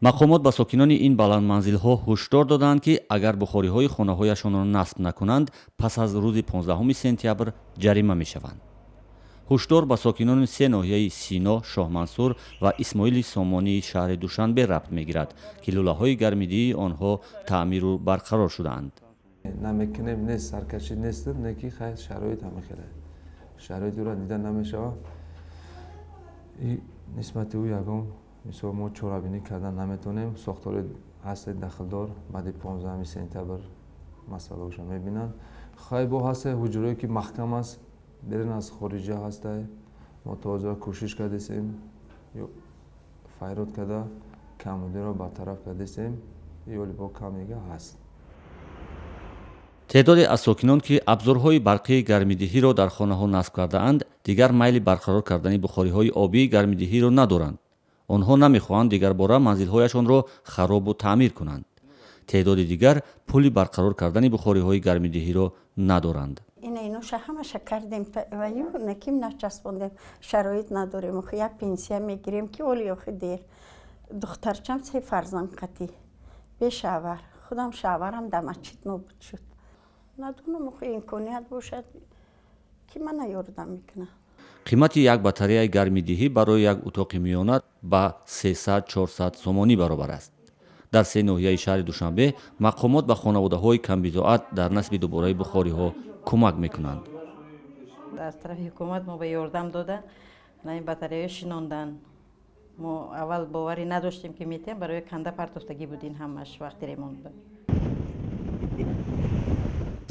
мақомот ба сокинони ин баландманзилҳо ҳушдор доданд, ки агар бухориҳои хонаҳояшонро насб накунанд, пас аз рӯзи 15 сентябр ҷарима мешаванд. ҳушдор ба сокинони се ноҳияи Сино, Шоҳмансур ва Исмоили Сомонии шаҳри Душанбе рабт мегирад, ки лӯлаҳои гармидиҳии онҳо таъмиру барқарор шудаанд. намекунем нест, саркашӣ нестем, неки хай шароит ҳамахеле шароити ӯро дида намешавад. нисбати ӯ ягон мисол мо чорабинӣ кардан наметонем. сохтори ҳасте дахлдор баъди 15 сентябр масъалаошо мебинанд. хай бо ҳасте ҳуҷраое ки маҳкам аст, берин аз хориҷа ҳастай, мо тоза кӯшиш кардесем ё файрод карда камбудиро бартараф кардесем, ёли бо камега ҳаст. теъдоде аз сокинон, ки абзорҳои барқии гармидиҳиро дар хонаҳо насб кардаанд, дигар майли барқарор кардани бухориҳои обии гармидиҳиро надоранд. онҳо намехоҳанд дигарбора манзилҳояшонро харобу таъмир кунанд. теъдоди дигар пули барқарор кардани бухориҳои гармидиҳиро надоранд. Инуша ҳамаша кардем ва наким начаспондем, шароит надорем, охи як пенсия мегирем, ки оли охи дер. духтарчам 3 фарзанд қатӣ, бешавар, худам шаварам дамачит нобуд шуд. надонам охи имконият бошад, ки мана ёрдам мекунад. қимати як батареяи гармидиҳӣ барои як утоқи миёна ба 300-400 сомонӣ баробар аст. дар се ноҳияи шаҳри Душанбе мақомот ба хонаводаҳои камбидоат дар насби дубораи бухориҳо кӯмак мекунанд. аз тарафи ҳукумат мо ба ёрдам дода на ин батареяҳо шинондан. мо аввал боварӣ надоштем ки метем, барои канда партофтагӣ буд ин ҳамаш вақти ремонт буд.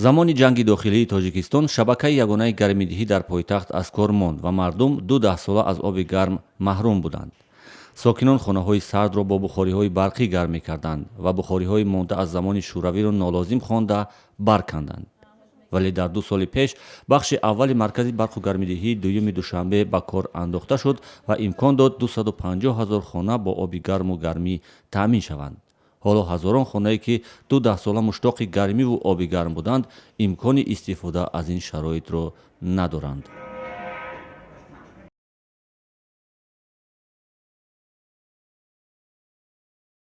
замони ҷанги дохилии Тоҷикистон шабакаи ягонаи гармидиҳӣ дар пойтахт аз кор монд ва мардум 2 сола аз оби гарм маҳрум буданд. сокинон хонаҳои сардро бо бухориҳои барқӣ гарм мекарданд ва бухориҳои монда аз замони шӯравиро нолозим хонда барканданд. вале дар 2 соли пеш бахши аввали маркази барқу гармидиҳии дуюми Душанбе ба кор андохта шуд ва имкон дод 250 000 хона бо оби гарму гармӣ таъмин шаванд. ҳоло ҳазорон хонае ки 2 сола муштоқи гармиву оби гарм буданд, имкони истифода аз ин шароитро надоранд.